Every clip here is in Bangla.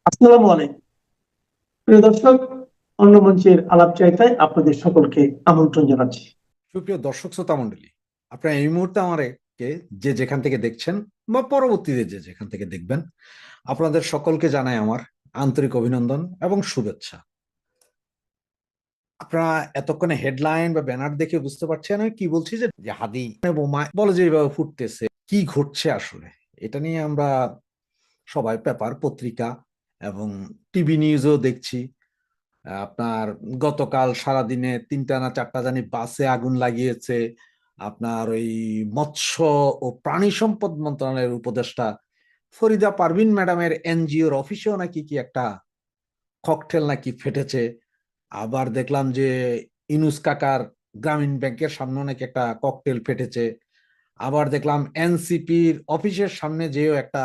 আসসালামু আলাইকুম প্রিয় দর্শক। অন্য মঞ্চের আলাপ চাইতায় আপনাদের সকলকে আমন্ত্রণ জানাচ্ছি। সুপ্রিয় দর্শক শ্রোতা মন্ডলী, আপনারা এই মুহূর্তে আমাকে যে যেখান থেকে দেখছেন বা পরবর্তীতে যে যেখান থেকে দেখবেন, আপনাদের সকলকে জানাই আমার আন্তরিক অভিনন্দন এবং শুভেচ্ছা। আপনারা এতক্ষণে হেডলাইন বা ব্যানার দেখে বুঝতে পারছেন আমি কি বলছি, যে হাদি বোমা বলে যে এইভাবে ফুটতেছে, কি ঘটছে আসলে এটা নিয়ে আমরা সবাই পেপার পত্রিকা এবং টিভি নিউজও দেখছি। আপনার গতকাল সারাদিনে 3টা না 4টা জানি বাসে আগুন লাগিয়েছে। আপনার ওই মৎস্য ও প্রাণী সম্পদ মন্ত্রণালয়ের উপদেষ্টা ফরিদা পারভিন ম্যাডামের এনজিওর অফিসেও নাকি কি একটা ককটেল নাকি ফেটেছে। আবার দেখলাম যে ইনুস কাকার গ্রামীণ ব্যাংকের সামনে নাকি একটা ককটেল ফেটেছে। আবার দেখলাম এনসিপির অফিসের সামনে যেও একটা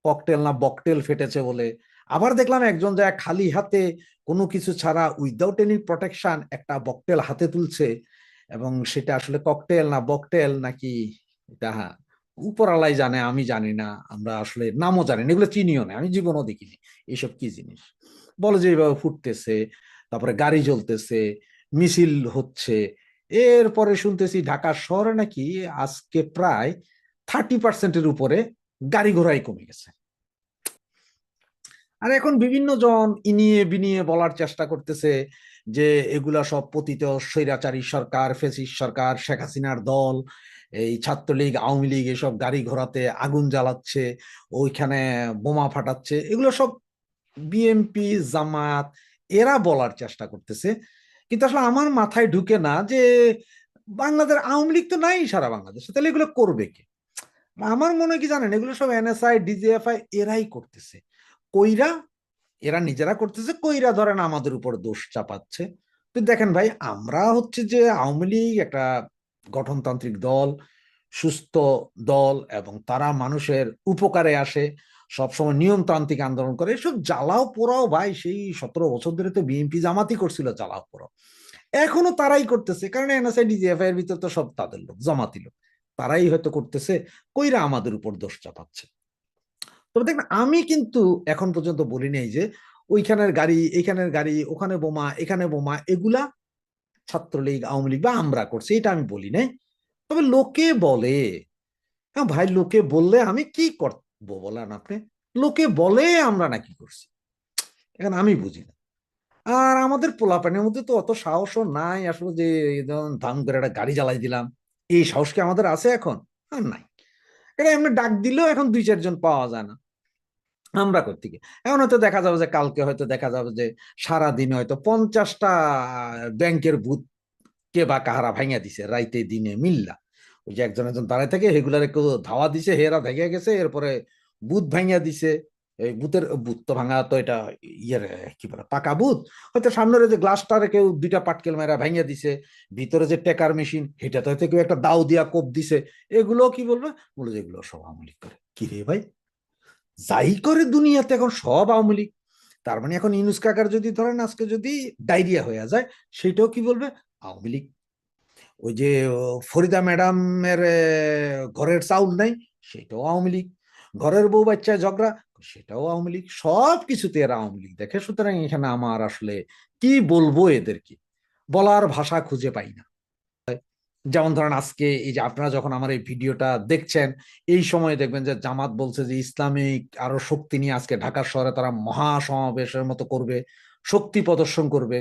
ককটেল না বকটেল ফেটেছে বলে। আবার দেখলাম একজন যায় খালি হাতে কোনো কিছু ছাড়া উইদাউট এনি প্রোটেকশন একটা বকটেল হাতে তুলছে, এবং সেটা আসলে ককটেল না বকটেল নাকি এটা উপরালাই জানে, আমি জানি না, আমরা আসলে নামও জানি না, এগুলো চিনিও না, আমি জীবনও দেখিনি এইসব কি জিনিস। বলে যে এইভাবে ফুটতেছে, তারপরে গাড়ি জ্বলতেছে, মিছিল হচ্ছে। এরপরে শুনতেছি ঢাকা শহরে নাকি আজকে প্রায় 30%-এর উপরে গাড়ি ঘোড়াই কমে গেছে। আর এখন বিভিন্ন জন ইনিয়ে বিনিয়ে বলার চেষ্টা করতেছে যে এগুলা সব পতিত স্বৈরাচারী সরকার, ফ্যাসিস্ট সরকার, শেখ হাসিনার দল, এই ছাত্রলীগ আওয়ামী লীগ এসব গাড়ি ঘোড়াতে আগুন জ্বালাচ্ছে, ওইখানে বোমা ফাটাচ্ছে, এগুলো সব বিএনপি জামাত এরা বলার চেষ্টা করতেছে। কিন্তু আসলে আমার মাথায় ঢুকে না যে বাংলাদেশ আওয়ামী লীগ তো নাই সারা বাংলাদেশে, তাহলে এগুলো করবে কে? আমার মনে হয় কি জানেন, এগুলো সব এনএসআই ডিজিএফআই এরাই করতেছে। কইরা এরা নিজেরা করতেছে, কইরা ধরেন আমাদের উপর দোষ চাপাচ্ছে। তো দেখেন ভাই, আমরা হচ্ছে যে আওয়ামী লীগ একটা গঠনতান্ত্রিক দল, সুস্থ দল, এবং তারা মানুষের উপকারে আসে, সবসময় নিয়মতান্ত্রিক আন্দোলন করে। এসব জ্বালাও পোড়াও ভাই সেই 17 বছর ধরে তো বিএনপি জামাতই করছিল জ্বালাও পোড়াও, এখনো তারাই করতেছে, কারণ এনএসআই ডিজিএফআই এর ভিতর তো সব তাদের লোক, জামাতি লোক, তারাই হয়তো করতেছে, কইরা আমাদের উপর দোষ চাপাচ্ছে। তবে দেখবেন আমি কিন্তু এখন পর্যন্ত বলি নাই যে ওইখানের গাড়ি এইখানের গাড়ি, ওখানে বোমা এখানে বোমা, এগুলা ছাত্রলীগ আওয়ামী লীগ বা আমরা করছি, এটা আমি বলি নাই। তবে লোকে বলে, হ্যাঁ ভাই, লোকে বললে আমি কি করবো বলেন আপনি? লোকে বলে আমরা নাকি করছি, এখন আমি বুঝি না। আর আমাদের পোলাপানের মধ্যে তো অত সাহসও নাই আসলে, যে ধাম করে একটা গাড়ি জ্বালাই দিলাম, এই সাহস কি আমাদের আছে এখন? আর নাই। এটা এমনি ডাক দিলেও এখন 2-4 জন পাওয়া যায় না, আমরা করতে গিয়ে এখন হয়তো দেখা যাবে যে কালকে হয়তো দেখা যাবে যে সারাদিন হয়তো 50টা ব্যাংকের বুথ কে বা কাহারা ভাঙিয়া দিছে রাইতে দিনে মিল্লা। ওই যে একজন একজন দাঁড়ায় থাকে, সেগুলারে কেউ ধাওয়া দিছে, হেরা ভেঙে গেছে, এরপরে বুথ ভাঙিয়া দিছে। এই বুথের বুথ তো ভাঙা তো এটা ইয়ের কি বলে পাকা বুথ, হয়তো সামনের যে গ্লাসটারে কেউ 2টা পাটকেল মেরা ভাঙিয়া দিছে, ভিতরে যে টেকার মেশিন সেটাতে হয়তো কেউ একটা দাও দিয়া কোপ দিছে। এগুলো কি বলবে, বলে যে এগুলো সব আওয়ামী লীগ করে। কি রে ভাই, যাই করে দুনিয়াতে এখন সব আওয়ামী লীগ। তার মানে এখন ইউনুস কাকার যদি ধরেন আজকে যদি ডায়রিয়া হয়ে যায়, সেটাও কি বলবে, আওয়ামী লীগ। ওই যে ফরিদা ম্যাডামের ঘরের চাউল নাই, সেটাও আওয়ামী লীগ। ঘরের বউ বাচ্চায় ঝগড়া, সেটাও আওয়ামী লীগ। সব কিছুতে এরা আওয়ামী লীগ দেখে। সুতরাং এখানে আমার আসলে কি বলবো, এদেরকে বলার ভাষা খুঁজে পাই না। যেমন ধরেন আজকে এই যে আপনারা যখন আমার এই ভিডিওটা দেখছেন, এই সময় দেখবেন যে জামাত বলছে যে ইসলামিক আরো শক্তি নিয়ে আজকে ঢাকা শহরে তারা মহা সমাবেশের মতো করবে, শক্তি প্রদর্শন করবে।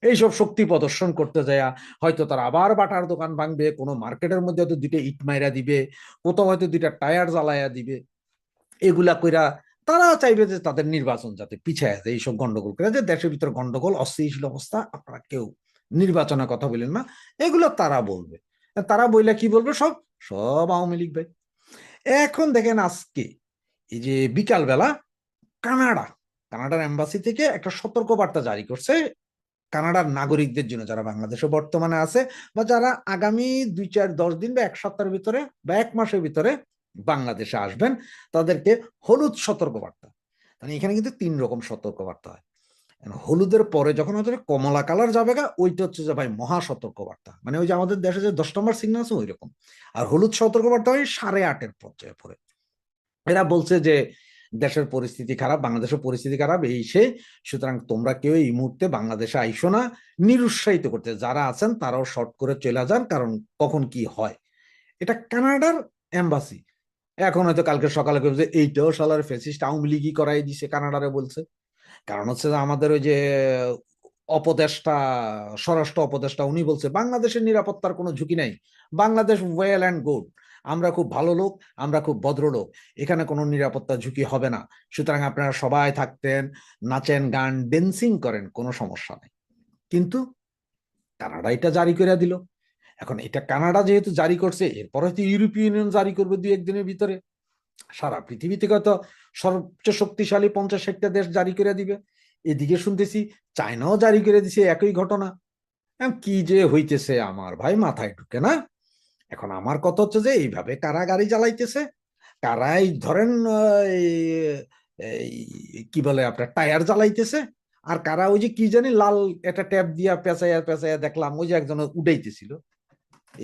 এইসব শক্তি প্রদর্শন করতে যায় হয়তো তারা আবার বাটার দোকান ভাঙবে, কোনো মার্কেটের মধ্যে হয়তো 2টা ইট মাইরা দিবে, কোথাও হয়তো 2টা টায়ার জ্বালাইয়া দিবে। এগুলা কইরা তারা চাইবে যে তাদের নির্বাচন যাতে পিছায় যায়, এইসব গন্ডগোল করে, যে দেশের ভিতরে গন্ডগোল অস্থিতিশীল অবস্থা, আপনারা কেউ নির্বাচনের কথা বলেন না, এগুলো তারা বলবে। তারা বইলে কি বলবে, সব সব আওয়ামী লীগ ভাই। এখন দেখেন আজকে এই যে বিকাল বেলা কানাডা, কানাডার এম্বাসি থেকে একটা সতর্ক বার্তা জারি করছে কানাডার নাগরিকদের জন্য, যারা বাংলাদেশে বর্তমানে আছে বা যারা আগামী 2-4-10 দিন বা 1 সপ্তাহের ভিতরে বা 1 মাসের ভিতরে বাংলাদেশে আসবেন, তাদেরকে হলুদ সতর্কবার্তা। মানে এখানে কিন্তু 3 রকম সতর্কবার্তা হয়। হলুদের পরে যখন হচ্ছে কমলা কালার যাবে গা, ওইটা হচ্ছে যে ভাই মহা সতর্কবার্তা, মানে ওই যে আমাদের দেশে যে 10 নম্বর সিগন্যাল আছে ওই রকম। আর হলুদ সতর্কবার্তা হয় 8:30-এর পর্যায়ে পরে। এরা বলছে যে দেশের পরিস্থিতি খারাপ, বাংলাদেশের পরিস্থিতি খারাপ, এই সে, সুতরাং তোমরা কেউ এই মুহূর্তে বাংলাদেশে আইসো না, নিরুৎসাহিত করতে, যারা আছেন তারাও শর্ট করে চলে যান, কারণ কখন কি হয়। এটা কানাডার এম্বাসি। এখন হয়তো কালকে সকালে যে এইটাও সালার ফ্যাসিস্ট আওয়ামী লীগই করাই দিছে কানাডারে বলছে। কারণ হচ্ছে যে আমাদের ওই যে উপদেষ্টা, স্বরাষ্ট্র উপদেষ্টা, উনি বলছে বাংলাদেশের নিরাপত্তার কোনো ঝুঁকি নাই, বাংলাদেশ ওয়েল অ্যান্ড গুড, আমরা খুব ভালো লোক, আমরা খুব ভদ্রলোক, এখানে কোনো নিরাপত্তা ঝুঁকি হবে না, সুতরাং আপনারা সবাই থাকতেন, নাচেন, গান, ড্যান্সিং করেন, কোনো সমস্যা নেই। কিন্তু কানাডা এটা জারি করে দিল। এখন এটা কানাডা যেহেতু জারি করছে, এরপর হয়তো ইউরোপীয় ইউনিয়ন জারি করবে 2-1 দিনের ভিতরে, সারা পৃথিবী থেকে হয়তো সবচেয়ে শক্তিশালী 50-60টা দেশ জারি করে দিবে। এদিকে শুনতেছি চায়নাও জারি করে দিছে একই ঘটনা। কি যে হইতেছে আমার ভাই মাথায় ঢুকে না। এখন আমার কথা হচ্ছে যে এইভাবে কারা গাড়ি চালাইতেছে, কারাই ধরেন কি বলে আপনার টায়ার জ্বালাইতেছে, আর কারা ওই যে কি জানি লাল একটা ট্যাপ দিয়া পেঁচাইয়া পেঁচাইয়া দেখলাম ওই যে একজন উডাইতেছিল,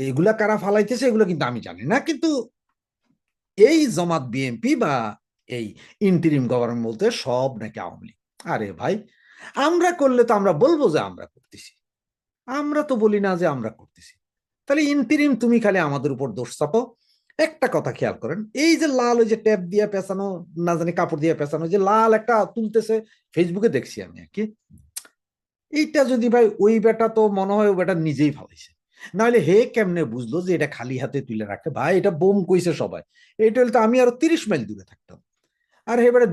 এগুলা কারা ফালাইতেছে এগুলো কিন্তু আমি জানি না। কিন্তু এই জামাত বিএনপি বা এই ইন্টিরিম গভর্নমেন্ট বলতে সব নাকি আওয়ামী লীগ। আরে ভাই, আমরা করলে তো আমরা বলবো যে আমরা করতেছি, আমরা তো বলি না যে আমরা করতেছি। তাহলে ইন্টিরিম তুমি খালি আমাদের উপর দোষ চাপো। একটা কথা খেয়াল করেন, এই যে লাল ওই যে ট্যাপ দিয়ে পেঁচানো, না জানি কাপড় দিয়ে পেঁচানো, যে লাল একটা তুলতেছে, ফেসবুকে দেখছি আমি আর কি, এইটা যদি ভাই ওই বেটা, তো মনে হয় ওই বেটা নিজেই ফালাইছে, নাহলে হে কেমনে বুঝলো যে এটা খালি হাতে তুলে রাখে? ভাই এটা বোম কইছে সবাই, এটা হলে তো আমি আরো 30 মাইল দূরে থাকতাম। আর এবারে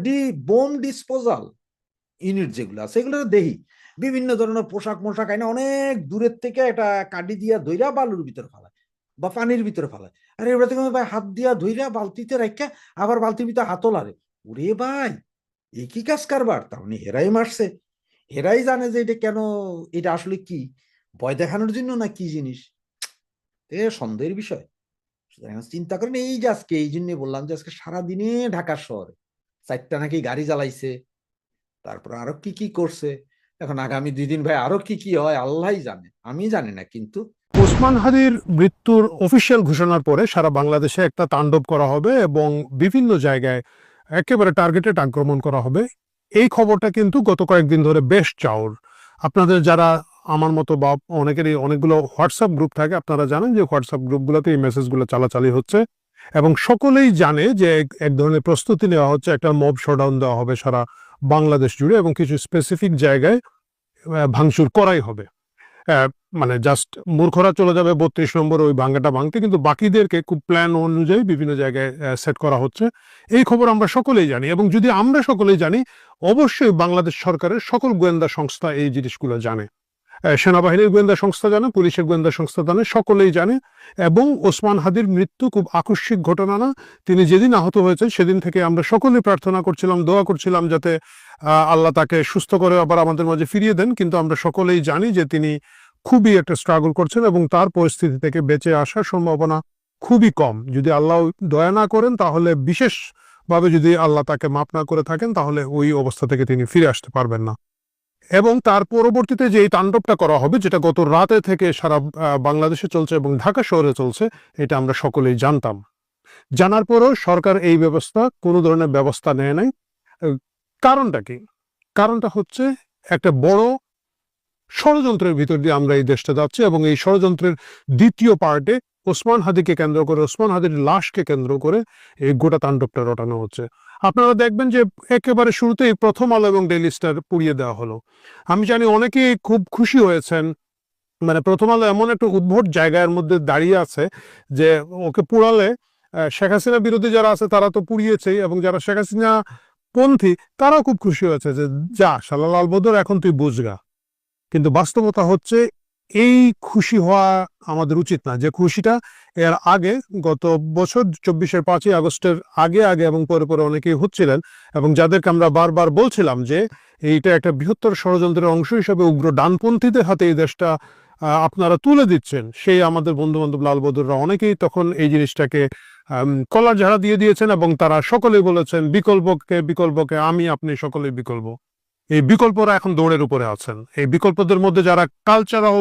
বোম ডিসপোজাল ইউনিট যেগুলো আছে এগুলো দেখি বিভিন্ন ধরনের পোশাক মোশাক আইনা অনেক দূরের থেকে একটা কাডি দিয়া ধইরা বালুর ভিতরে ফেলায় বা পানির ভিতরে ফেলায়। আর এবার থেকে ভাই হাত দিয়া ধইরা বালতিতে রাখা, আবার বালতির ভিতরে হাতও লারে। ওরে ভাই, এই কি কাজ কারবার! তার মানে হেরাই মারছে, হেরাই জানে যে এটা কেন, এটা আসলে কি ভয় দেখানোর জন্য না কি জিনিস, এ সন্দেহের বিষয়। চিন্তা করেন, এই যে আজকে, এই জন্য বললাম যে আজকে সারাদিনে ঢাকা শহরে 4টা নাকি গাড়ি জ্বালাইছে, তারপর আরো কি কি করছে। এখন আগামী 2 দিন ভাই আরো কি কি হয় আল্লাহই জানে, আমি জানি না। কিন্তু ওসমান হাদির মৃত্যুর অফিসিয়াল ঘোষণার পরে সারা বাংলাদেশে একটা তাণ্ডব করা হবে এবং বিভিন্ন জায়গায় একেবারে টার্গেটেড আক্রমণ করা হবে। এই খবরটা কিন্তু গত কয়েকদিন ধরে বেশ চাউর। আপনাদের যারা আমার মতো বা অনেকেরই অনেকগুলো হোয়াটসঅ্যাপ গ্রুপ থাকে, আপনারা জানেন যে হোয়াটসঅ্যাপ গ্রুপগুলোতে এই মেসেজগুলো চালাচালি হচ্ছে এবং সকলেই জানে যে এক ধরনের প্রস্তুতি নেওয়া হচ্ছে, একটা মব শোডাউন দেওয়া হবে সারা বাংলাদেশ জুড়ে এবং কিছু স্পেসিফিক জায়গায় ভাঙচুর করাই হবে। মানে জাস্ট মূর্খরা চলে যাবে 32 নম্বর ওই ভাঙ্গাটা ভাঙতে, কিন্তু বাকিদেরকে খুব প্ল্যান অনুযায়ী বিভিন্ন জায়গায় সেট করা হচ্ছে। এই খবর আমরা সকলেই জানি এবং যদি আমরা সকলেই জানি, অবশ্যই বাংলাদেশ সরকারের সকল গোয়েন্দা সংস্থা এই জিনিসগুলো জানে। সেনাবাহিনীর গোয়েন্দা সংস্থা জানে, পুলিশের গোয়েন্দা সংস্থা জানে, সকলেই জানে। এবং ওসমান হাদির মৃত্যু খুব আকস্মিক ঘটনা না। তিনি যেদিন আহত হয়েছেন সেদিন থেকে আমরা সকলেই প্রার্থনা করছিলাম, দোয়া করছিলাম যাতে আল্লাহ তাকে সুস্থ করে আবার আমাদের মাঝে ফিরিয়ে দেন। কিন্তু আমরা সকলেই জানি যে তিনি খুবই একটা স্ট্রাগল করছেন এবং তার পরিস্থিতি থেকে বেঁচে আসার সম্ভাবনা খুবই কম। যদি আল্লাহ দয়া না করেন, তাহলে বিশেষভাবে যদি আল্লাহ তাকে মাফ না করে থাকেন, তাহলে ওই অবস্থা থেকে তিনি ফিরে আসতে পারবেন না। এবং তার পরবর্তীতে যে এই তাণ্ডবটা করা হবে, যেটা গত রাতে থেকে সারা বাংলাদেশে চলছে এবং ঢাকা শহরে চলছে, এটা আমরা সকলেই জানতাম। জানার পরও সরকার এই কোনো ধরনের ব্যবস্থা নেয় নাই। কারণটা কি? কারণটা হচ্ছে একটা বড় ষড়যন্ত্রের ভিতর দিয়ে আমরা এই দেশটা যাচ্ছি এবং এই ষড়যন্ত্রের দ্বিতীয় পার্টে ওসমান হাদিকে কেন্দ্র করে, ওসমান হাদির লাশকে কেন্দ্র করে এই গোটা তাণ্ডবটা রটানো হচ্ছে। আপনারা দেখবেন যে একেবারে শুরুতেই প্রথম আলো এবং ডেইলি স্টার পুড়িয়ে দেওয়া হলো। আমি জানি অনেকেই খুব খুশি হয়েছেন, মানে প্রথম আলো এমন একটা উদ্ভট জায়গার মধ্যে দাঁড়িয়ে আছে যে ওকে পুড়ালে শেখ হাসিনা বিরোধী যারা আছে তারা তো পুড়িয়েছেই, এবং যারা শেখ হাসিনা পন্থী তারাও খুব খুশি হয়েছে যে যা শালা লাল বদর, এখন তুই বুঝগা। কিন্তু বাস্তবতা হচ্ছে এই খুশি হওয়া আমাদের উচিত না। যে খুশিটা এর আগে গত বছর 24-এর 5ই আগস্টের আগে আগে এবং পরে পরে অনেকেই হচ্ছিলেন এবং যাদেরকে আমরা বারবার বলছিলাম যে এইটা একটা বৃহত্তর ষড়যন্ত্রের অংশ হিসেবে উগ্র ডানপন্থীদের হাতে এই দেশটা আপনারা তুলে দিচ্ছেন, সেই আমাদের বন্ধু বান্ধব লাল বদররা অনেকেই তখন এই জিনিসটাকে কলার ঝাড়া দিয়ে দিয়েছেন এবং তারা সকলেই বলেছেন বিকল্পকে আমি আপনি সকলেই বিকল্প। এই বিকল্পরা এখন দৌড়ের উপরে আছেন। এই বিকল্পদের মধ্যে যারা কালচারাল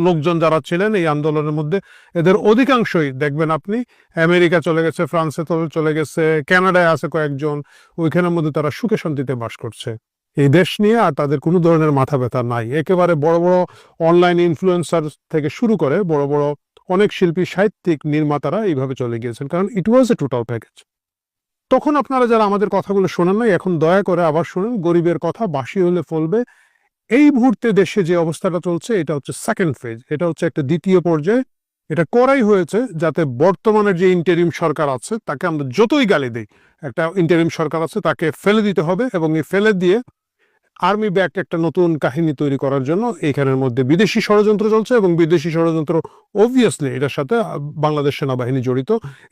লোকজন যারা ছিলেন এই আন্দোলনের মধ্যে, এদের অধিকাংশই দেখবেন আপনি আমেরিকা চলে গেছে, ফ্রান্সে চলে গেছে, কানাডায় আছে কয়েকজন, ওইখানের মধ্যে তারা সুখে শান্তিতে বাস করছে। এই দেশ নিয়ে আর তাদের কোনো ধরনের মাথা ব্যথা নাই। একেবারে বড় বড় অনলাইন ইনফ্লুয়েন্সার থেকে শুরু করে বড় বড় অনেক শিল্পী, সাহিত্যিক, নির্মাতারা এইভাবে চলে গিয়েছেন, কারণ ইট ওয়াজ এ টোটাল প্যাকেজ। তখন আপনারা যারা আমাদের কথাগুলো শোনেন নাই, এখন দয়া করে আবার শুনেন। গরিবের কথা বাসি হলে ফলবে। এই মুহূর্তে দেশে যে অবস্থাটা চলছে এটা হচ্ছে সেকেন্ড ফেজ, এটা হচ্ছে একটা দ্বিতীয় পর্যায়ে। এটা করাই হয়েছে যাতে বর্তমানের যে ইন্টারিম সরকার আছে তাকে আমরা যতই গালি দিই, একটা ইন্টারিম সরকার আছে তাকে ফেলে দিতে হবে, এবং এই ফেলে দিয়ে আর্মি ব্যাক একটা নতুন কাহিনী তৈরি করার জন্য এইখানের মধ্যে বিদেশি ষড়যন্ত্র চলছে, এবং বিদেশি ষড়যন্ত্র অবভিয়াসলি এটার সাথে বাংলাদেশ সেনাবাহিনী জড়িত।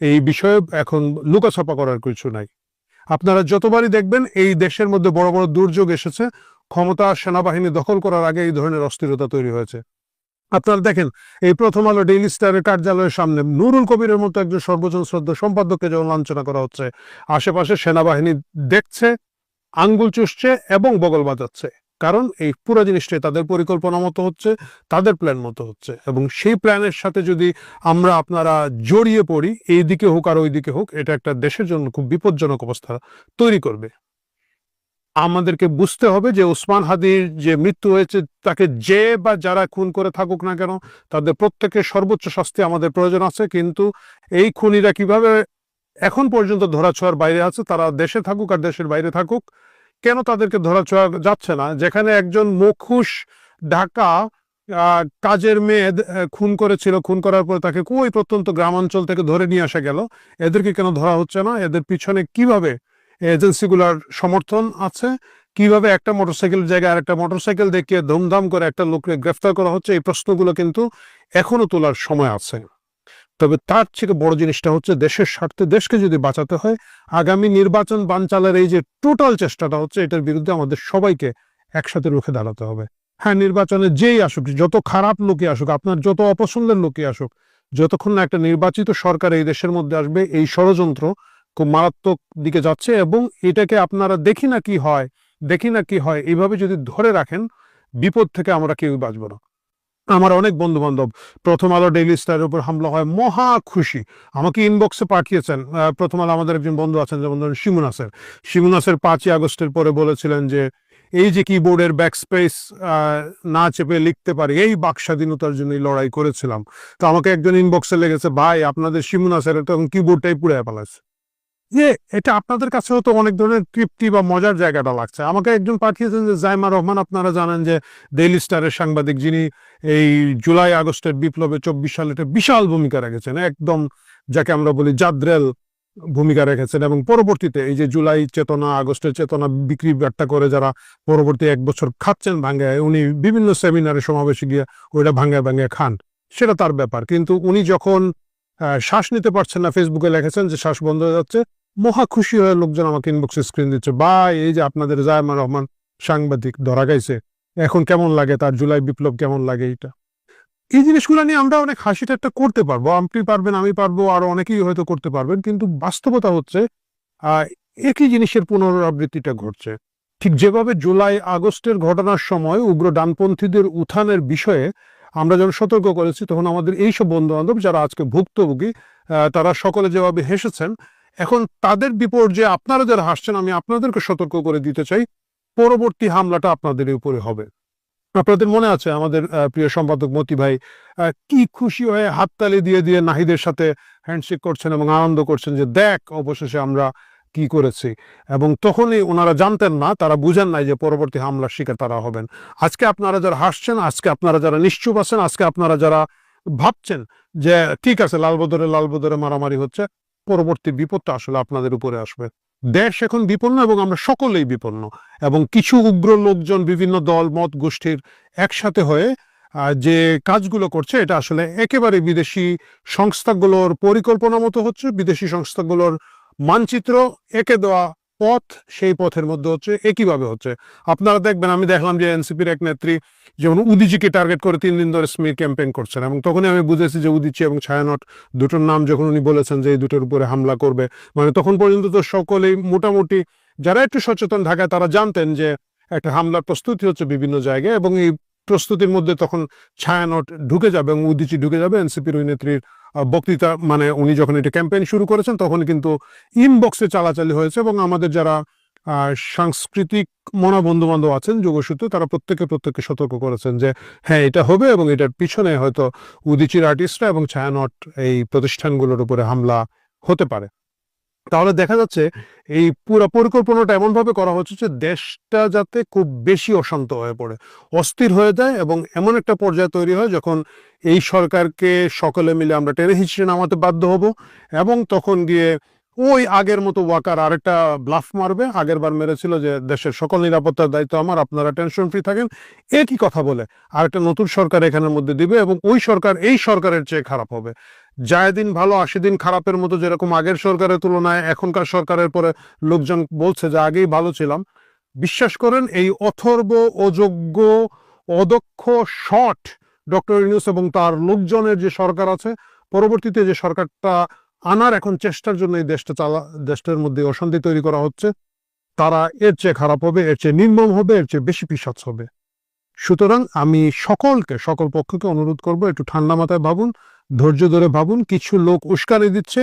এই বিষয়ে এখন লুকাছাপা করার কিছু নাই। আপনারা যতবারই দেখবেন এই দেশের মধ্যে বড় বড় দুর্যোগ এসেছে, ক্ষমতা সেনাবাহিনী দখল করার আগে এই ধরনের অস্থিরতা তৈরি হয়েছে। আপনারা দেখেন এই প্রথম আলো ডেইলি স্টারের কার্যালয়ের সামনে নুরুল কবিরের মতো একজন সর্বজন শ্রদ্ধা সম্পাদককে যেমন লাঞ্ছনা করা হচ্ছে, আশেপাশে সেনাবাহিনী দেখছে, আঙ্গুল চুষছে এবং বগল বাজাচ্ছে, কারণ এই পুরো জিনিসটাই তাদের পরিকল্পনা মতো হচ্ছে, তাদের প্ল্যান মতো হচ্ছে। এবং সেই প্ল্যানের সাথে যদি আমরা আপনারা জড়িয়ে পড়ি, এই দিকে হোক আর ওই দিকে হোক, এটা একটা দেশের জন্য খুব বিপজ্জনক অবস্থা তৈরি করবে। আমাদেরকে বুঝতে হবে যে ওসমান হাদির যে মৃত্যু হয়েছে, তাকে যে বা যারা খুন করে থাকুক না কেন, তাদের প্রত্যেকের সর্বোচ্চ শাস্তি আমাদের প্রয়োজন আছে। কিন্তু এই খুনিরা কিভাবে এখন পর্যন্ত ধরাছোঁয়ার বাইরে আছে, তারা দেশে থাকুক আর দেশের বাইরে থাকুক, কেন তাদেরকে ধরাছোঁয়া যাচ্ছে না? যেখানে একজন মুখোশ ঢাকা কাজের মেয়ে খুন করেছিল, খুন করার পর তাকে ওই প্রত্যন্ত গ্রামাঞ্চল থেকে ধরে নিয়ে আসা গেল, এদেরকে কেন ধরা হচ্ছে না? এদের পিছনে কিভাবে এজেন্সিগুলোর সমর্থন আছে, কিভাবে একটা মোটরসাইকেলের জায়গায় আর একটা মোটরসাইকেল দেখিয়ে ধুমধাম করে একটা লোককে গ্রেফতার করা হচ্ছে, এই প্রশ্নগুলো কিন্তু এখনো তোলার সময় আছে। তবে তার থেকে বড় জিনিসটা হচ্ছে দেশের স্বার্থে, দেশকে যদি বাঁচাতে হয়, আগামী নির্বাচন বানচালের এই যে টোটাল চেষ্টাটা হচ্ছে, এটার বিরুদ্ধে আমাদের সবাইকে একসাথে রুখে দাঁড়াতে হবে। হ্যাঁ, নির্বাচনে যেই আসুক, যত খারাপ লোকই আসুক, আপনার যত অপছন্দের লোকই আসুক, যতক্ষণ না একটা নির্বাচিত সরকার এই দেশের মধ্যে আসবে, এই ষড়যন্ত্র খুব মারাত্মক দিকে যাচ্ছে। এবং এটাকে আপনারা দেখি না কি হয় এইভাবে যদি ধরে রাখেন, বিপদ থেকে আমরা কেউ বাঁচব না। আমার অনেক বন্ধু বান্ধব প্রথম আলো ডেইলি স্টারের উপর হামলা হয় মহা খুশি, আমাকে ইনবক্সে পাঠিয়েছেন। প্রথম আলো আমাদের একজন বন্ধু আছেন, যেমন ধরুন শিমু নাসের 5ই আগস্টের পরে বলেছিলেন যে এই যে কিবোর্ডের ব্যাকস্পেস না চেপে লিখতে পারি, এই বাক স্বাধীনতার জন্যই লড়াই করেছিলাম। তো আমাকে একজন ইনবক্সে লেগেছে, ভাই আপনাদের শিমু নাসের তখন কিবোর্ডটাই পুড়ে ফেলাছে। যে এটা আপনাদের কাছেও তো অনেক ধরনের তৃপ্তি বা মজার জায়গাটা লাগছে। আমাকে একজন পাঠিয়েছেন যে জাইমা রহমান, আপনারা জানেন যে ডেইলি স্টারের সাংবাদিক, যিনি এই জুলাই আগস্টের বিপ্লবে 24 সালে একটা বিশাল ভূমিকা রেখেছেন, একদম যাকে আমরা বলি জাদ্রেল ভূমিকা রেখেছেন, এবং পরবর্তীতে এই যে জুলাই চেতনা, আগস্টের চেতনা বিক্রি বাট্টা করে যারা পরবর্তী 1 বছর খাচ্ছেন ভাঙ্গায়, উনি বিভিন্ন সেমিনারে সমাবেশে গিয়ে ওইটা ভাঙ্গায় খান, সেটা তার ব্যাপার। কিন্তু উনি যখন শ্বাস নিতে পারছেন না, ফেসবুকে লিখেছেন যে শ্বাস বন্ধ হয়ে যাচ্ছে, মহা খুশি হয়ে লোকজন আমাকে ইনবক্সে স্ক্রিন দিচ্ছে, ভাই এই যে আপনাদের জাইমা রহমান সাংবাদিক ধরা গেছে, এখন কেমন লাগে, তার জুলাই বিপ্লব কেমন লাগে। এই জিনিসগুলো নিয়ে আমরা অনেক হাসি ঠাট্টা করতে পারবো, আপনি পারবেন, আমি পারবো, আরো অনেকেই হয়তো করতে পারবেন, কিন্তু বাস্তবতা হচ্ছে একই জিনিসের পুনরাবৃত্তিটা ঘটছে। ঠিক যেভাবে জুলাই আগস্টের ঘটনার সময় উগ্র ডানপন্থীদের উত্থানের বিষয়ে আমরা যখন সতর্ক করেছি, তখন আমাদের এইসব বন্ধু বান্ধব যারা আজকে ভুক্তভোগী, তারা সকলে যেভাবে হেসেছেন, এখন তাদের বিপর্যয়ে আপনারা যারা হাসছেন, আমি আপনাদেরকে সতর্ক করে দিতে চাই, পরবর্তী হামলাটা আপনাদের উপরে হবে। আপনাদের মনে আছে আমাদের প্রিয় সম্পাদক মতি ভাই কি খুশি হয়ে হাততালি দিয়ে দিয়ে নাহিদের সাথে হ্যান্ডশেক করছেন এবং আনন্দ করছেন যে দেখ অবশেষে আমরা কি করেছি। এবং তখনই ওনারা জানতেন না, তারা বুঝেন নাই যে পরবর্তী হামলার শিকার তারা হবেন। আজকে আপনারা যারা হাসছেন, আজকে আপনারা যারা নিশ্চুপ আছেন, আজকে আপনারা যারা ভাবছেন যে ঠিক আছে লালবদরে মারামারি হচ্ছে, পরবর্তী বিপদটা আসলে আপনাদের উপরে আসবে। দেশ এখন বিপন্ন এবং আমরা সকলেই বিপন্ন, এবং কিছু উগ্র লোকজন বিভিন্ন দল মত গোষ্ঠীর একসাথে হয়ে যে কাজগুলো করছে, এটা আসলে একেবারে বিদেশি সংস্থাগুলোর পরিকল্পনা মতো হচ্ছে, বিদেশি সংস্থাগুলোর মানচিত্র এঁকে দেওয়া পথ, সেই পথের মধ্যে হচ্ছে, একইভাবে হচ্ছে। আপনারা দেখবেন, আমি দেখলাম যে এনসিপির এক নেত্রী যেমন উদিচিকে টার্গেট করে 3 দিন ধরে স্মির ক্যাম্পেইন করছেন, এবং তখনই আমি বুঝেছি যে উদিচি এবং ছায়ানট দুটোর নাম যখন উনি বলেছেন যে এই দুটোর উপরে হামলা করবে, মানে তখন পর্যন্ত তো সকলেই মোটামুটি যারা একটু সচেতন ঢাকায় তারা জানতেন যে একটা হামলার প্রস্তুতি হচ্ছে বিভিন্ন জায়গায়, এবং এই প্রস্তুতির মধ্যে তখন ছায়ানট ঢুকে যাবে এবং উদীচী ঢুকে যাবে। এনসিপির ওই নেত্রীর বক্তৃতা, মানে উনি যখন এটা ক্যাম্পেইন শুরু করেছেন তখন কিন্তু ইনবক্সে চালাচালি হয়েছে, এবং আমাদের যারা সাংস্কৃতিক মনা বন্ধু বান্ধব আছেন যোগসূত্রে, তারা প্রত্যেকে সতর্ক করেছেন যে হ্যাঁ এটা হবে, এবং এটার পিছনে হয়তো উদীচীর আর্টিস্টরা এবং ছায়ানট এই প্রতিষ্ঠানগুলোর উপরে হামলা হতে পারে। তাহলে দেখা যাচ্ছে এই পুরো পরিকল্পনাটা এমন ভাবে করা হচ্ছে যে দেশটা যাতে খুব বেশি অশান্ত হয়ে পড়ে, অস্থির হয়ে যায়, এবং এমন একটা পর্যায়ে তৈরি হয় যখন এই সরকারকে সকলে মিলে আমরা টেনে হিঁচড়ে নামাতে বাধ্য হব, এবং তখন গিয়ে ওই আগের মতো ওয়াকার আরেকটা ব্লাফ মারবে, আগের বার মেরেছিল যে দেশের সকল নিরাপত্তার দায়িত্ব আমার, আপনারা টেনশন ফ্রি থাকেন, একই কথা বলে আরেকটা নতুন সরকার এখানের মধ্যে দিবে, এবং ওই সরকার এই সরকারের চেয়ে খারাপ হবে। যায় দিন ভালো 80 দিন খারাপের মতো, যেরকম আগের সরকারের তুলনায় এখনকার সরকারের পরে লোকজন বলছে যে আগেই ভালো ছিলাম। বিশ্বাস করেন এই অথর্ব, অযোগ্য, অদক্ষ, শট ডক্টর ইউনূস এবং তার লোকজনের যে সরকার আছে, পরবর্তীতে যে সরকারটা আনার এখন চেষ্টার জন্য এই দেশটার মধ্যে অশান্তি তৈরি করা হচ্ছে, তারা এর চেয়ে খারাপ হবে, এর চেয়ে নির্মম হবে, এর চেয়ে বেশি পিশাচ হবে। সুতরাং আমি সকল পক্ষকে অনুরোধ করব, একটু ঠান্ডা মাথায় ভাবুন, ধৈর্য ধরে ভাবুন। কিছু লোক উস্কানি দিচ্ছে,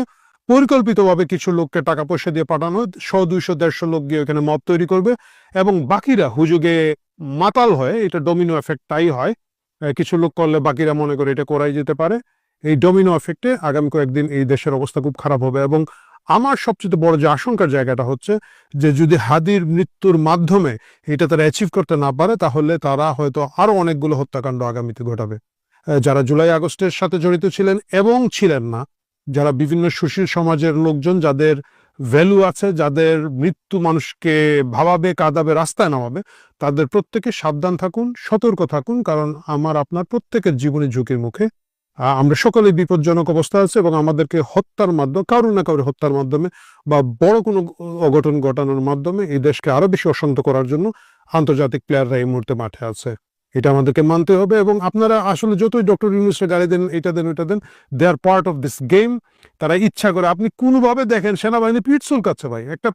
পরিকল্পিতভাবে কিছু লোককে টাকা পয়সা দিয়ে পাঠানো, 100, 200, 150 লোক গিয়ে ওখানে মব তৈরি করবে, এবং বাকিরা হুজুগে মাতাল হয়ে, এটা ডোমিনো এফেক্ট তাই হয়, কিছু লোক করলে বাকিরা মনে করে এটা করাই যেতে পারে। এই ডোমিনো এফেক্টে আগামী কয়েকদিন এই দেশের অবস্থা খুব খারাপ হবে। এবং আমার সবচেয়ে বড় যে আশঙ্কার জায়গাটা হচ্ছে যে যদি হাদির মৃত্যুর মাধ্যমে এটা তারা অ্যাচিভ করতে না পারে, তাহলে তারা হয়তো আরো অনেকগুলো হত্যাকাণ্ড আগামীতে ঘটাবে। যারা জুলাই আগস্টের সাথে জড়িত ছিলেন এবং ছিলেন না, যারা বিভিন্ন সুশীল সমাজের লোকজন, যাদের ভ্যালু আছে, যাদের মৃত্যু মানুষকে ভাবাবে, কাঁদাবে, রাস্তায় নামাবে, তাদের প্রত্যেকে সাবধান থাকুন, সতর্ক থাকুন, কারণ আমার আপনার প্রত্যেকের জীবনী ঝুঁকির মুখে। আমরা সকলে বিপজ্জনক অবস্থা আছে, এবং আমাদেরকে হত্যার মাধ্যমে, কারো না কারো হত্যার মাধ্যমে বা বড় কোনো অঘটন ঘটানোর মাধ্যমে এই দেশকে আরো বেশি অশান্ত করার জন্য আন্তর্জাতিক প্লেয়াররা এই মুহূর্তে মাঠে আছে। এটা আমাদেরকে মানতে হবে। এবং আপনারা আসলে যতই ডক্টর ইউনূসকে গালি দেন, এটা দেন, ওইটা দেন, দে আর পার্ট অফ দিস গেম। তারা ইচ্ছা করে, আপনি কোনোভাবে দেখেন সেনাবাহিনী পিঠ চুলকাচ্ছে ভাই, একটা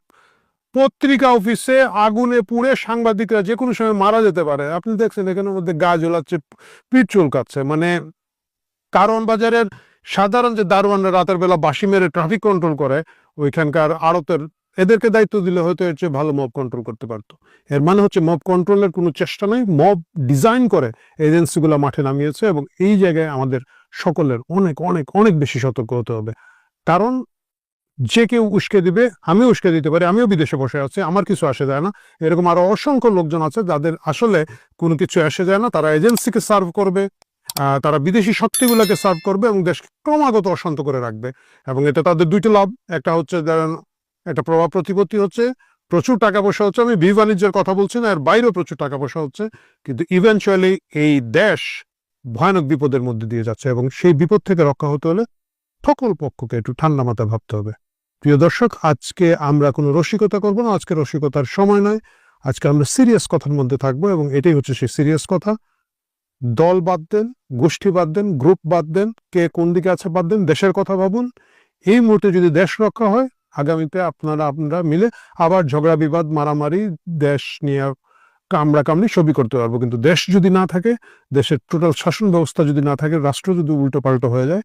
পত্রিকা অফিসে আগুনে পুড়ে সাংবাদিকরা যে কোনো সময় মারা যেতে পারে, আপনি দেখছেন এখানের মধ্যে গা জ্বলাচ্ছে, পিঠ চুলকাচ্ছে। মানে কারণ বাজারের সাধারণ যে দারোয়ানরা রাতের বেলা বাঁশি মেরে ট্রাফিক কন্ট্রোল করে, ওইখানকার আড়তের, এদেরকে দায়িত্ব দিলে হয়তো এর চেয়ে ভালো মব কন্ট্রোল করতে পারতো। এর মানে হচ্ছে মব কন্ট্রোলের কোনো চেষ্টা নেই, মব ডিজাইন করে এজেন্সিগুলো মাঠে নামিয়েছে। এবং এই জায়গায় আমাদের সকলের অনেক অনেক অনেক বেশি সতর্ক হতে হবে, কারণ যে কেউ উস্কে দিবে, আমিও উস্কে দিতে পারি, আমিও বিদেশে বসে আছি, আমার কিছু আসে যায় না। এরকম আরো অসংখ্য লোকজন আছে যাদের আসলে কোনো কিছু আসে যায় না, তারা এজেন্সিকে সার্ভ করবে, তারা বিদেশি শক্তিগুলোকে সার্ভ করবে এবং দেশকে ক্রমাগত অশান্ত করে রাখবে। এবং এটা তাদের দুইটা লাভ, একটা হচ্ছে একটা প্রভাব প্রতিপত্তি হচ্ছে, প্রচুর টাকা পয়সা হচ্ছে, আমি বাণিজ্যের কথা বলছি না, এর বাইরেও প্রচুর টাকা পয়সা হচ্ছে, কিন্তু ইভেনচুয়ালি এই দেশ ভয়ানক বিপদের মধ্যে দিয়ে যাচ্ছে, এবং সেই বিপদ থেকে রক্ষা হতে হলে সকল পক্ষকে একটু ঠান্ডা মাথায় ভাবতে হবে। প্রিয় দর্শক, আজকে আমরা কোনো রসিকতা করবো না, আজকে রসিকতার সময় নয়, আজকে আমরা সিরিয়াস কথার মধ্যে থাকবো, এবং এটাই হচ্ছে সেই সিরিয়াস কথা। দল বাদ দেন, গোষ্ঠী বাদ দেন, গ্রুপ বাদ দেন, কে কোন দিকে আছে বাদ দেন, দেশের কথা ভাবুন। এই মুহূর্তে যদি দেশ রক্ষা হয়, আগামীতে আপনারা মিলে আবার ঝগড়া বিবাদ, মারামারি, দেশ নিয়ে কামড়াকামড়ি সবই করতে পারবো। কিন্তু দেশ যদি না থাকে, দেশের টোটাল শাসন ব্যবস্থা যদি না থাকে, রাষ্ট্র যদি উল্টো পাল্টো হয়ে যায়,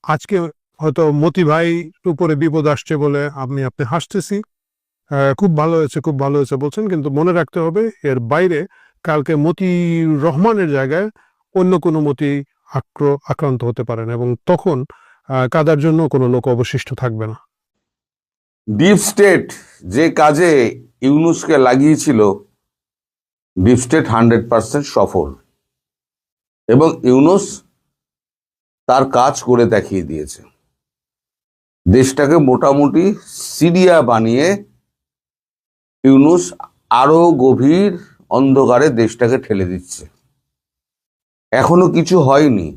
আজকে হয়তো মতি ভাই উপরে বিপদ আসছে বলে আপনি হাসতেছি, খুব ভালো হয়েছে বলছেন, কিন্তু মনে রাখতে হবে এর বাইরে কালকে মতি রহমানের জায়গায় অন্য কোনো মতি আক্রান্ত হতে পারেন, এবং তখন কাদার জন্য কোনো লোক অবশিষ্ট থাকবে না। ডিপ স্টেট যে কাজে ইউনূসকে লাগিয়েছিল, ডিপ স্টেট 100% সফল, এবং ইউনূস তার কাজ করে দেখিয়ে দিয়েছে। দেশটাকে মোটামুটি সিরিয়া বানিয়ে ইউনূস আরো গভীর অন্ধকারে দেশটাকে ঠেলে দিচ্ছে। এখনো কিছু হয়নি,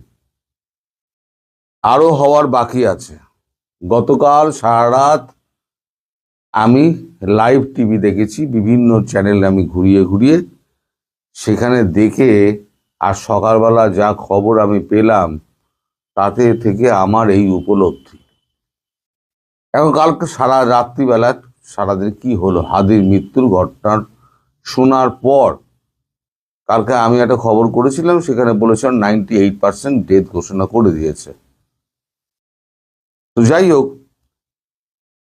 আরো হওয়ার বাকি আছে। গতকাল সারা রাত আমি লাইভ টিভি দেখেছি, বিভিন্ন চ্যানেল আমি ঘুরিয়ে সেখানে দেখে, আর সকালবেলা যা খবর আমি পেলাম তাতে থেকে আমার এই উপলব্ধি। এখন কালকে সারা রাত্রিবেলা সারাদিন কি হলো, হাদির মৃত্যুর ঘটনার শোনার পর কালকে আমি একটা খবর করেছিলাম, সেখানে বলেছেন 98% ডেথ ঘোষণা করে দিয়েছে। তো যাই হোক,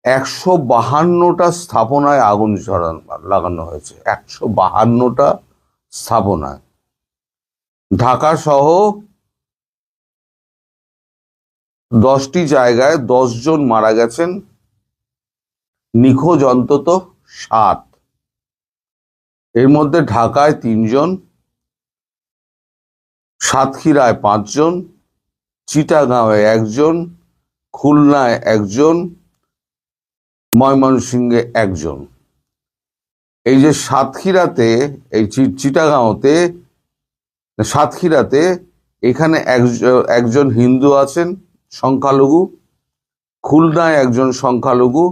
152টা স্থাপনায় আগুন লাগানো হয়েছে, 152টা স্থাপনায়। ঢাকা সহ 10টি জায়গায় 10 জন মারা গেছেন, নিখোঁজ অন্তত 7। এর মধ্যে ঢাকায় 3 জন, সাতক্ষীরায় 5 জন, চিটাগাঁওয়ে 1 জন, খুলনায় 1 জন, ময়মনসিংহে 1 জন। এই যে সাতক্ষীরাতে, এই চিটাগাঁওতে, সাতক্ষীরাতে এখানে একজন হিন্দু আছেন সংখ্যালঘু, খুলনায় 1 জন সংখ্যালঘু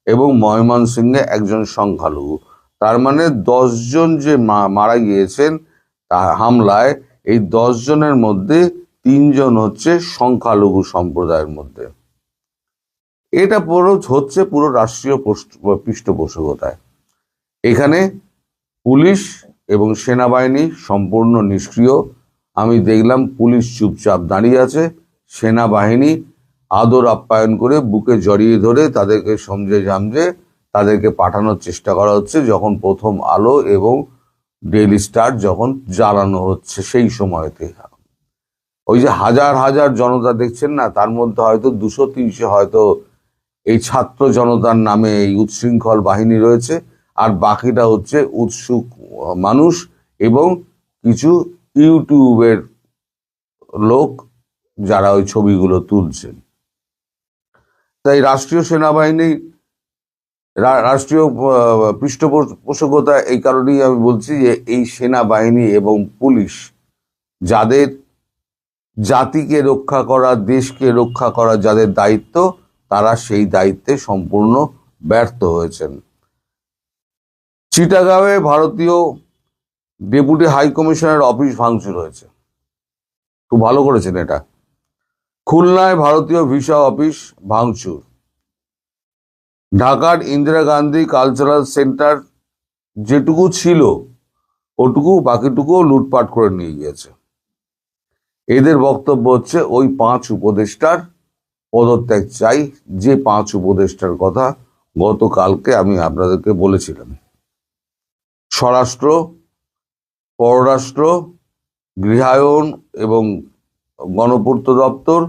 এবং ময়মনসিংহে 1 জন সংখ্যালঘু। তার মানে 10 জন যে মারা গিয়েছেন তার হামলায়, এই 10 জনের মধ্যে 3 জন হচ্ছে সংখ্যালঘু সম্প্রদায়ের মধ্যে। এটা হচ্ছে পুরো রাষ্ট্রীয় পৃষ্ঠপোষকতায়। এখানে পুলিশ এবং সেনাবাহিনী সম্পূর্ণ নিষ্ক্রিয়। আমি দেখলাম পুলিশ চুপচাপ দাঁড়িয়ে আছে, সেনাবাহিনী আদর আপ্যায়ন করে বুকে জড়িয়ে ধরে তাদেরকে সমঝে তাদেরকে পাঠানোর চেষ্টা করা হচ্ছে, যখন প্রথম আলো এবং ডেইলি স্টার যখন জ্বালানো হচ্ছে সেই সময়তে। ওই যে হাজার হাজার জনতা দেখছেন না, তার মধ্যে হয়তো 200-300 হয়তো এই ছাত্র জনতার নামে এই উচ্ছৃঙ্খল বাহিনী রয়েছে, আর বাকিটা হচ্ছে উৎসুক মানুষ এবং কিছু ইউটিউবের লোক যারা ওই ছবিগুলো তুলছেন। তাই রাষ্ট্রীয় সেনাবাহিনী, রাষ্ট্রীয় পৃষ্ঠপোষকতা এই কারণেই আমি বলছি যে এই সেনাবাহিনী এবং পুলিশ যাদের জাতিকে রক্ষা করা, দেশকে রক্ষা করা যাদের দায়িত্ব, তারা সেই দায়িত্বে সম্পূর্ণ ব্যর্থ হয়েছেন। চিটাগাঁওয়ে ভারতীয় ডেপুটি হাই কমিশনের অফিস ভাঙচুর হয়েছে, খুব ভালো করেছেন এটা। খুলনায় ভারতীয় ভিসা অফিস ভাঙচুর। ঢাকার ইন্দিরা গান্ধী কালচারাল সেন্টার যেটুকু ছিল ওটুকু, বাকিটুকুও লুটপাট করে নিয়ে গিয়েছে। এদের বক্তব্য হচ্ছে ওই 5 উপদেষ্টার পদত্যাগ চাই, যে 5 উপদেষ্টার কথা গতকালকে আমি আপনাদেরকে বলেছিলাম। স্বরাষ্ট্র, পররাষ্ট্র, গৃহায়ন এবং গণপূর্ত দপ্তর,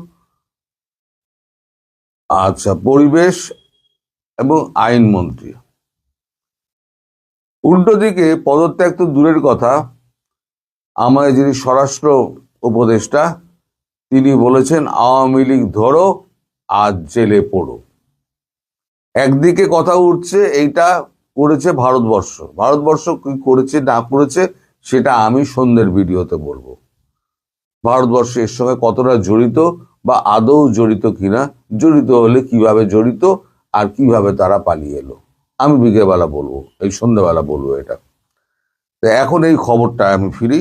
আচ্ছা, পরিবেশ এবং আইনমন্ত্রী। উল্টো দিকে পদত্যাগ তো দূরের কথা, আমাদের যিনি স্বরাষ্ট্র উপদেষ্টা তিনি বলেছেন আওয়ামী লীগ ধরো আর জেলে পড়ো। একদিকে কথা উঠছে এইটা করেছে ভারতবর্ষ। ভারতবর্ষ কি করেছে না করেছে সেটা আমি সন্ধ্যের ভিডিওতে বলবো। ভারতবর্ষ এর সঙ্গে কতটা জড়িত বা আদৌ জড়িত কিনা, জড়িত হলে কিভাবে জড়িত আর কিভাবে তারা পালিয়ে এলো, আমি বিকেলবেলা বলবো, এই সন্ধ্যেবেলা বলবো এটা। তো এখন এই খবরটা আমি ফিরি।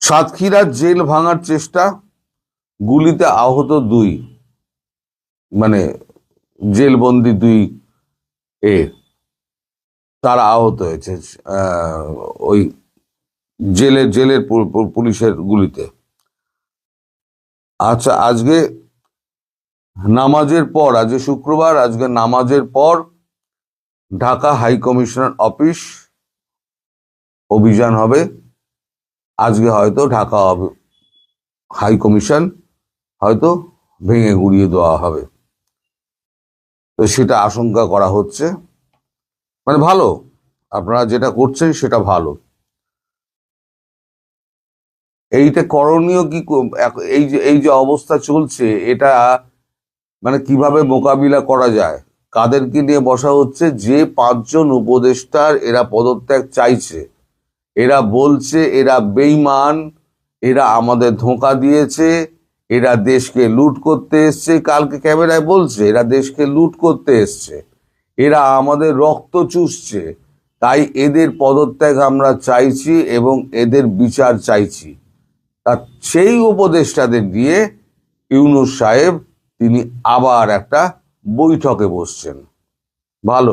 সাতক্ষীরার জেল ভাঙার চেষ্টা, গুলিতে আহত 2, মানে জেলবন্দি 2 তারা আহত হয়েছে ওই জেলের পুলিশের গুলিতে। আচ্ছা, আজকে নামাজের পর, আজকে শুক্রবার, আজকে নামাজের পর ঢাকা হাই কমিশনার অফিস অভিযান হবে। আজকে হয়তো ঢাকা হাই কমিশন হয়তো ভেঙে গুড়িয়ে দেওয়া হবে, তো সেটা আশঙ্কা করা হচ্ছে। মানে ভালো, আপনারা যেটা করছেন সেটা ভালো। এইটা করণীয় কি, এই যে অবস্থা চলছে এটা মানে কিভাবে মোকাবিলা করা যায়, কাদেরকে নিয়ে বসা হচ্ছে? যে 5 জন উপদেষ্টার এরা পদত্যাগ চাইছে, এরা বলছে এরা বেঈমান, এরা আমাদের ধোঁকা দিয়েছে, এরা দেশকে লুট করতে এসছে। কালকে ক্যামেরায় বলছে এরা দেশকে লুট করতে এসছে, এরা আমাদের রক্ত চুষছে, তাই এদের পদত্যাগ আমরা চাইছি এবং এদের বিচার চাইছি। তা সেই উপদেষ্টাদের দিয়ে ইউনূস সাহেব তিনি আবার একটা বৈঠকে বসছেন। ভালো,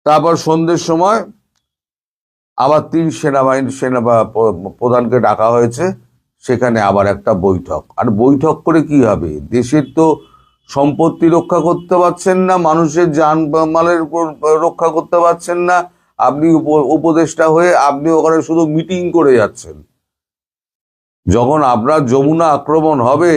তারপর সন্ধ্যের সময় আবার 3 সেনা প্রধানকে ডাকা হয়েছে, সেখানে আবার একটা বৈঠক। আর বৈঠক করে কি হবে? দেশের তো সম্পত্তি রক্ষা করতে পারছেন না, মানুষের জানমালের রক্ষা করতে পারছেন না, আপনি উপদেষ্টা হয়ে আপনি ওখানে শুধু মিটিং করে যাচ্ছেন। যখন আপনার যমুনা আক্রমণ হবে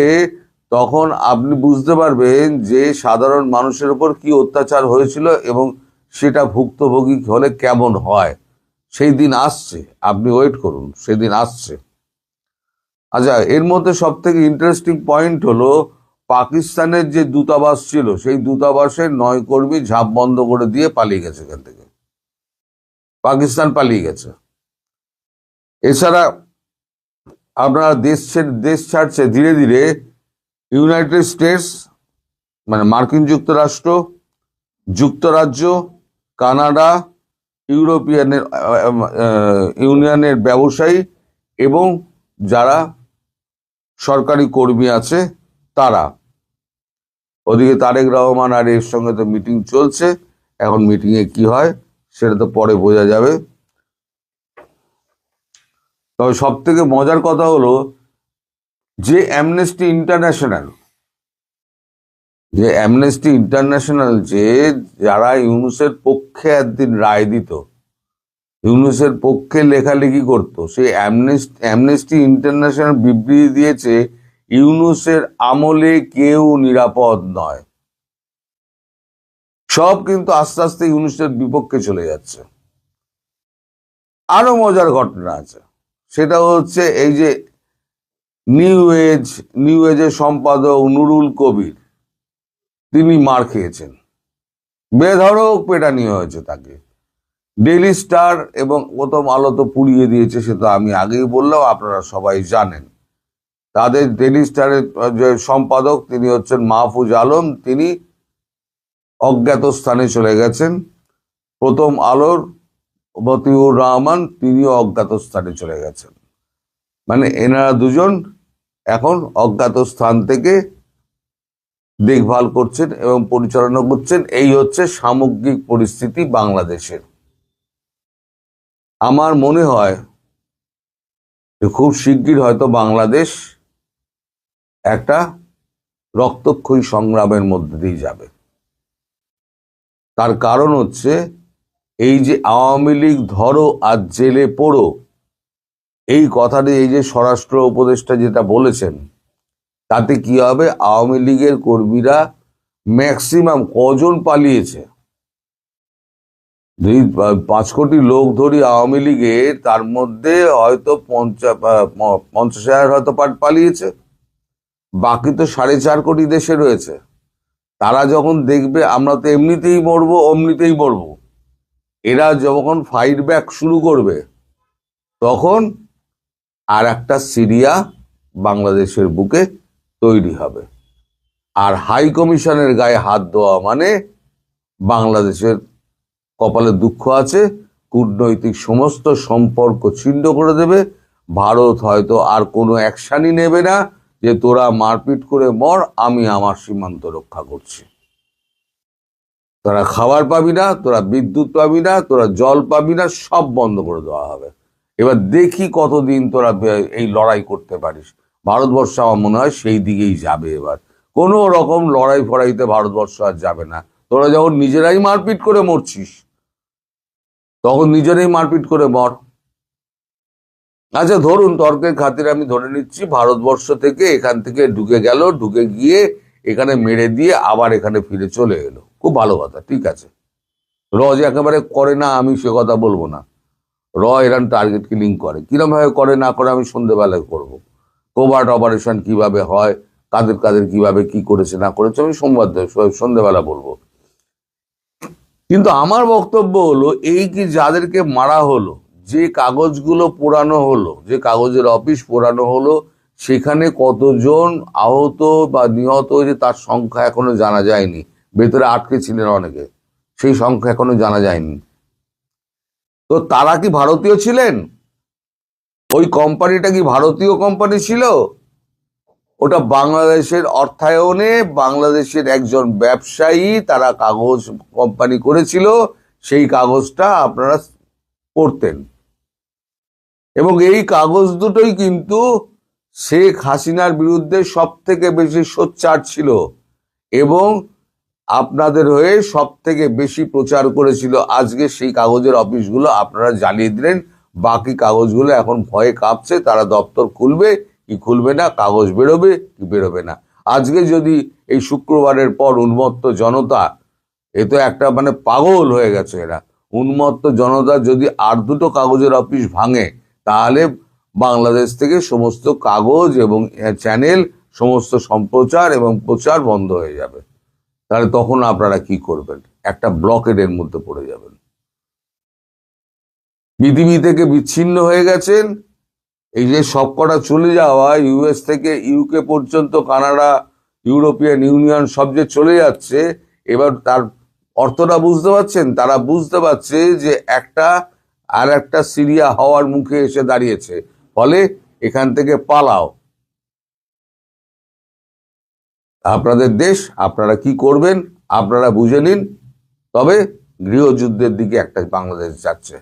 তখন আপনি বুঝতে পারবেন যে সাধারণ মানুষের উপর কি অত্যাচার হয়েছিল এবং সেটা ভুক্তভোগী হলে কেমন হয়। সেই দিন আসছে, আপনি ওয়েট করুন, সেদিন আসছে। আচ্ছা, এর মধ্যে সব থেকে ইন্টারেস্টিং পয়েন্ট হলো পাকিস্তানের যে দূতাবাস ছিল সেই দূতাবাসের 9 কর্মী ঝাঁপ বন্ধ করে দিয়ে পালিয়ে গেছে এখান থেকে, পাকিস্তান পালিয়ে গেছে। এছাড়া আপনারা দেশ ছাড়ছে ধীরে ধীরে ইউনাইটেড স্টেটস, মানে মার্কিন যুক্তরাষ্ট্র, যুক্তরাজ্য, কানাডা, ইউরোপিয়ানের ইউনিয়নের ব্যবসায়ী এবং যারা সরকারি কর্মী আছে তারা। ওদিকে তারেক রহমান আর এর সঙ্গে তো মিটিং চলছে, এখন মিটিং এ কি হয় সেটা তো পরে বোঝা যাবে। তবে সব থেকে মজার কথা হলো যে অ্যামনেস্টি ইন্টারন্যাশনাল যে যারা ইউনূসের পক্ষে একদিন রায় দিত, ইউনূসের পক্ষে লেখালেখি করতো, সেই অ্যামনেস্টি ইন্টারন্যাশনাল বিবৃতি দিয়েছে ইউনূসের আমলে কেউ নিরাপদ নয়। সব কিন্তু আস্তে আস্তে ইউনূসের বিপক্ষে চলে যাচ্ছে। আরো মজার ঘটনা আছে, সেটা হচ্ছে এই যে নিউ এজের সম্পাদক নুরুল কবির, তিনি মার খেয়েছেন, বেধড়ক পেটানি হয়েছে তাকে। ডেইলি স্টার এবং প্রথম আলো তো পুড়িয়ে দিয়েছে, সে তো আমি আগেই বললাম, আপনারা সবাই জানেন। তাদের ডেইলি স্টারের যে সম্পাদক তিনি হচ্ছেন মাহফুজ আলম, তিনি অজ্ঞাত স্থানে চলে গেছেন। প্রথম আলোর মতিউর রহমান, তিনিও অজ্ঞাত স্থানে চলে গেছেন। মানে এনারা দুজন এখন অজ্ঞাত স্থান থেকে দেখভাল করছেন এবং পরিচালনা করছেন। এই হচ্ছে সামগ্রিক পরিস্থিতি বাংলাদেশের। আমার মনে হয় যে খুব শিগগির হয়তো বাংলাদেশ একটা রক্তক্ষয়ী সংগ্রামের মধ্যে দিয়ে যাবে। তার কারণ হচ্ছে এই যে আওয়ামী লীগ ধরো আর জেলে পড়ো, এই কথাটি এই যে স্বরাষ্ট্র উপদেষ্টা যেটা বলেছেন, তাতে কি হবে? আওয়ামী লীগের কর্মীরা ম্যাক্সিমাম কজন পালিয়েছে? 5 কোটি লোক ধরি আওয়ামী লীগের, তার মধ্যে হয়তো 50,000 হয়তো পালিয়েছে, বাকি তো 4.5 কোটি দেশে রয়েছে। তারা যখন দেখবে আমরা তো এমনিতেই মরবো, অমনিতেই মরবো, এরা যখন ফাইট ব্যাক শুরু করবে তখন আর একটা সিরিয়া বাংলাদেশের বুকে তৈরি হবে। আর হাই কমিশনের গায়ে হাত দেওয়া মানে বাংলাদেশের কপালে দুঃখ আছে, কূটনৈতিক সমস্ত সম্পর্ক ছিন্ন করে দেবে। ভারত হয়তো আর কোনো অ্যাকশনই নেবে না যে তোরা মারপিট করে মর, আমি আমার সীমান্ত রক্ষা করছি। তোরা খাবার পাবি না, তোরা বিদ্যুৎ পাবি না, তোরা জল পাবি না, সব বন্ধ করে দেওয়া হবে। এবার দেখি কতদিন তোরা এই লড়াই করতে পারিস। ভারতবর্ষ আমার মনে হয় সেই দিকেই যাবে। এবার কোনো রকম লড়াই ফড়াইতে ভারতবর্ষ আর যাবে না। তোরা যখন নিজেরাই মারপিট করে মরছিস তখন নিজেরাই মারপিট করে মর। আচ্ছা ধরুন, তর্কের খাতিরে আমি ধরে নিচ্ছি ভারতবর্ষ থেকে এখান থেকে ঢুকে গিয়ে এখানে মেরে দিয়ে আবার এখানে ফিরে চলে এলো, খুব ভালো কথা, ঠিক আছে। যে একেবারে করে না আমি সে কথা বলবো না, এরাম টার্গেট কিলিং করে, কিরম ভাবে করে না করে আমি সন্ধ্যেবেলায় করবো। কোভার্ট অপারেশন কিভাবে হয়, কাদের কিভাবে কি করেছে না করেছে আমি সন্ধ্যেবেলা বলবো। কিন্তু আমার বক্তব্য হলো, এই কি যাদেরকে মারা হলো, যে কাগজগুলো পোড়ানো হলো, যে কাগজের অফিস পোড়ানো হলো, সেখানে কতজন আহত বা নিহত হয়েছে তার সংখ্যা এখনো জানা যায়নি। ভেতরে আটকে ছিলেন অনেকে, সেই সংখ্যা এখনো জানা যায়নি। তো তারা কি ভারতীয় ছিলেন? ওই কোম্পানিটা কি ভারতীয় কোম্পানি ছিল? ওটা বাংলাদেশের অর্থায়নে বাংলাদেশের একজন ব্যবসায়ী তারা কাগজ কোম্পানি করেছিল, সেই কাগজটা আপনারা পড়তেন, এবং এই কাগজ দুটোই কিন্তু শেখ হাসিনার বিরুদ্ধে সব থেকে বেশি সোচ্চার ছিল এবং আপনাদের হয়ে সব থেকে বেশি প্রচার করেছিল। আজকে সেই কাগজের অফিসগুলো আপনারা জ্বালিয়ে দিলেন, বাকি কাগজগুলো এখন ভয়ে কাঁপছে, তারা দপ্তর খুলবে কি খুলবে না, কাগজ বেরোবে কি বেরোবে না। আজকে যদি এই শুক্রবারের পর উন্মত্ত জনতা, এ তো একটা মানে পাগল হয়ে গেছে এরা, উন্মত্ত জনতা যদি আর দুটো কাগজের অফিস ভাঙে, তাহলে বাংলাদেশ থেকে সমস্ত কাগজ এবং চ্যানেল, সমস্ত সম্প্রচার এবং প্রচার বন্ধ হয়ে যাবে। তাহলে তখন আপনারা কি করবেন? একটা ব্লকেডের মধ্যে পড়ে যাবেন, পৃথিবী থেকে বিচ্ছিন্ন হয়ে গেছেন। এই যে সবকটা চলে যাওয়া, ইউএস থেকে ইউকে পর্যন্ত, কানাডা, ইউরোপিয়ান ইউনিয়ন সব যে চলে যাচ্ছে, এবার তার অর্থটা বুঝতে পারছেন? তারা বুঝতে পারছে যে একটা আর একটা সিরিয়া হওয়ার মুখে এসে দাঁড়িয়েছে, ফলে এখান থেকে পালাও। আপনাদের দেশ, আপনারা কি করবেন আপনারা বুঝে নিন। তবে গৃহযুদ্ধের দিকে একটা বাংলাদেশ যাচ্ছে।